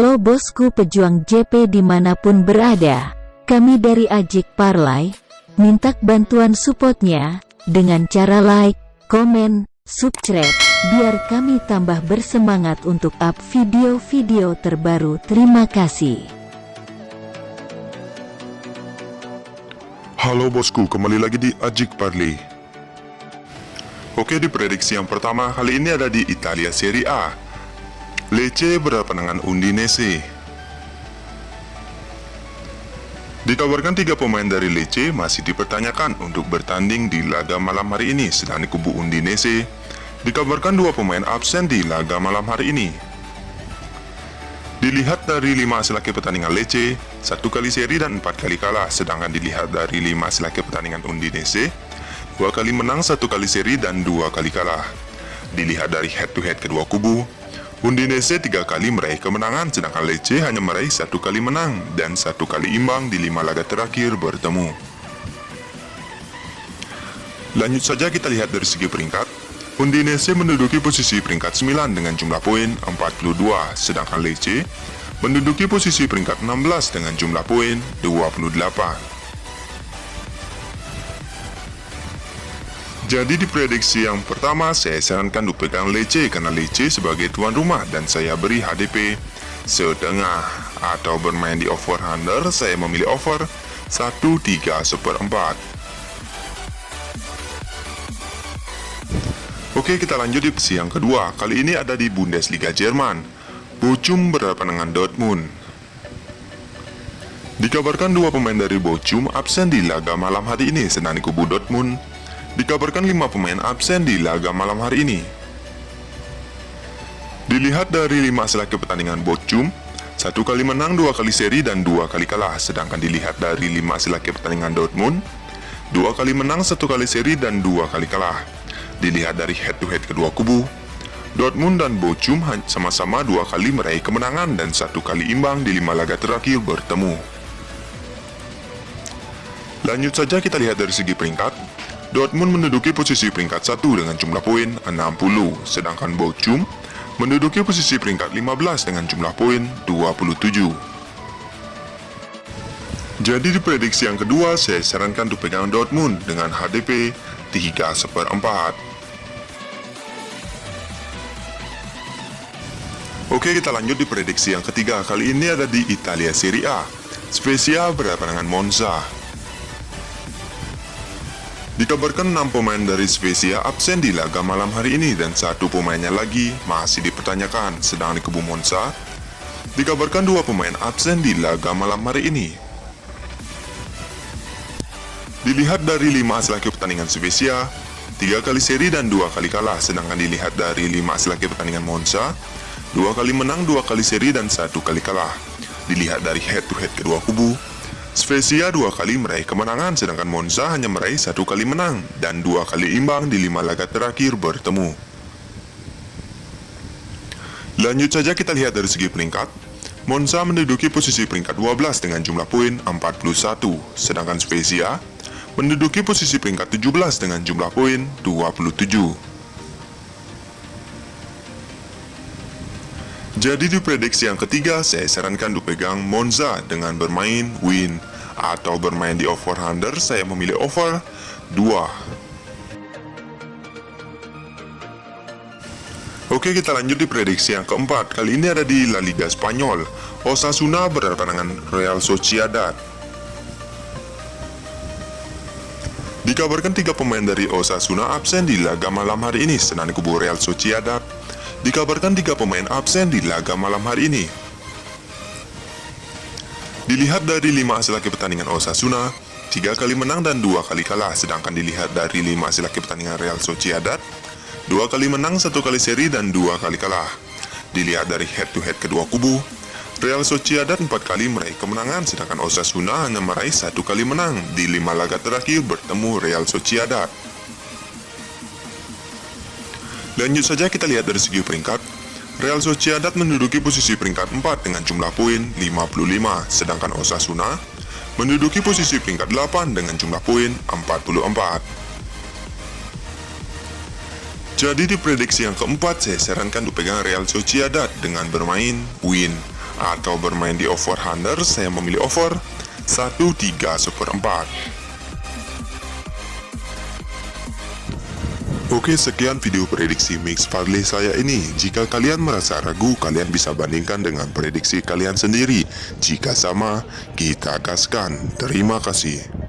Halo bosku pejuang JP dimanapun berada. Kami dari Ajik Parlay, minta bantuan supportnya, dengan cara like, komen, subscribe, biar kami tambah bersemangat untuk up video-video terbaru. Terima kasih. Halo bosku, kembali lagi di Ajik Parlay. Oke, di prediksi yang pertama kali ini ada di Italia Serie A. Lecce berhadapan dengan Udinese. Dikabarkan 3 pemain dari Lecce masih dipertanyakan untuk bertanding di laga malam hari ini, sedang di kubu Udinese dikabarkan 2 pemain absen di laga malam hari ini. Dilihat dari 5 hasil akhir pertandingan Lecce, 1 kali seri dan 4 kali kalah, sedangkan dilihat dari 5 hasil akhir pertandingan Udinese, 2 kali menang, 1 kali seri dan 2 kali kalah. Dilihat dari head to head kedua kubu, Udinese 3 kali meraih kemenangan, sedangkan Lecce hanya meraih 1 kali menang dan 1 kali imbang di 5 laga terakhir bertemu. Lanjut saja kita lihat dari segi peringkat. Udinese menduduki posisi peringkat 9 dengan jumlah poin 42, sedangkan Lecce menduduki posisi peringkat 16 dengan jumlah poin 28. Jadi di prediksi yang pertama saya sarankan untuk pegang Lecce karena Lecce sebagai tuan rumah dan saya beri HDP setengah, atau bermain di over under saya memilih over 1/3/4. Oke, kita lanjut di prediksi yang kedua. Kali ini ada di Bundesliga Jerman. Bochum berhadapan dengan Dortmund. Dikabarkan 2 pemain dari Bochum absen di laga malam hari ini, sedang di kubu Dortmund dikabarkan 5 pemain absen di laga malam hari ini. Dilihat dari 5 hasil akhir pertandingan Bochum, 1 kali menang, 2 kali seri dan 2 kali kalah, sedangkan dilihat dari 5 hasil akhir pertandingan Dortmund, 2 kali menang, 1 kali seri dan 2 kali kalah. Dilihat dari head to head kedua kubu, Dortmund dan Bochum sama-sama 2 kali meraih kemenangan dan 1 kali imbang di 5 laga terakhir bertemu. Lanjut saja kita lihat dari segi peringkat. Dortmund menduduki posisi peringkat 1 dengan jumlah poin 60, sedangkan Bochum menduduki posisi peringkat 15 dengan jumlah poin 27. Jadi di prediksi yang kedua saya sarankan untuk pegang Dortmund dengan HDP 3/4. Oke, kita lanjut di prediksi yang ketiga. Kali ini ada di Italia Serie A. Spezia berhadapan dengan Monza. Dikabarkan 6 pemain dari Spezia absen di laga malam hari ini dan 1 pemainnya lagi masih dipertanyakan, sedang di kubu Monza dikabarkan 2 pemain absen di laga malam hari ini. Dilihat dari 5 hasil akhir pertandingan Spezia, 3 kali seri dan 2 kali kalah, sedangkan dilihat dari 5 hasil akhir pertandingan Monza, 2 kali menang, 2 kali seri dan 1 kali kalah. Dilihat dari head to head kedua kubu, Spezia 2 kali meraih kemenangan, sedangkan Monza hanya meraih 1 kali menang dan 2 kali imbang di 5 laga terakhir bertemu. Lanjut saja kita lihat dari segi peringkat. Monza menduduki posisi peringkat 12 dengan jumlah poin 41, sedangkan Spezia menduduki posisi peringkat 17 dengan jumlah poin 27. Jadi di prediksi yang ketiga, saya sarankan untuk pegang Monza dengan bermain win, atau bermain di over under saya memilih over 2. Oke, kita lanjut di prediksi yang keempat. Kali ini ada di La Liga Spanyol. Osasuna berhadapan dengan Real Sociedad. Dikabarkan 3 pemain dari Osasuna absen di laga malam hari ini, sedang di kubu Real Sociedad dikabarkan 3 pemain absen di laga malam hari ini. Dilihat dari 5 hasil akhir pertandingan Osasuna, 3 kali menang dan 2 kali kalah, sedangkan dilihat dari 5 hasil akhir pertandingan Real Sociedad, 2 kali menang, 1 kali seri dan 2 kali kalah. Dilihat dari head to head kedua kubu, Real Sociedad 4 kali meraih kemenangan, sedangkan Osasuna hanya meraih 1 kali menang di 5 laga terakhir bertemu Real Sociedad. Lanjut saja kita lihat dari segi peringkat. Real Sociedad menduduki posisi peringkat 4 dengan jumlah poin 55, sedangkan Osasuna menduduki posisi peringkat 8 dengan jumlah poin 44. Jadi di prediksi yang keempat saya sarankan untuk pegang Real Sociedad dengan bermain win, atau bermain di over-under, saya memilih over 1/3/4. Oke, sekian video prediksi mix parlay saya ini. Jika kalian merasa ragu, kalian bisa bandingkan dengan prediksi kalian sendiri. Jika sama, kita gaskan. Terima kasih.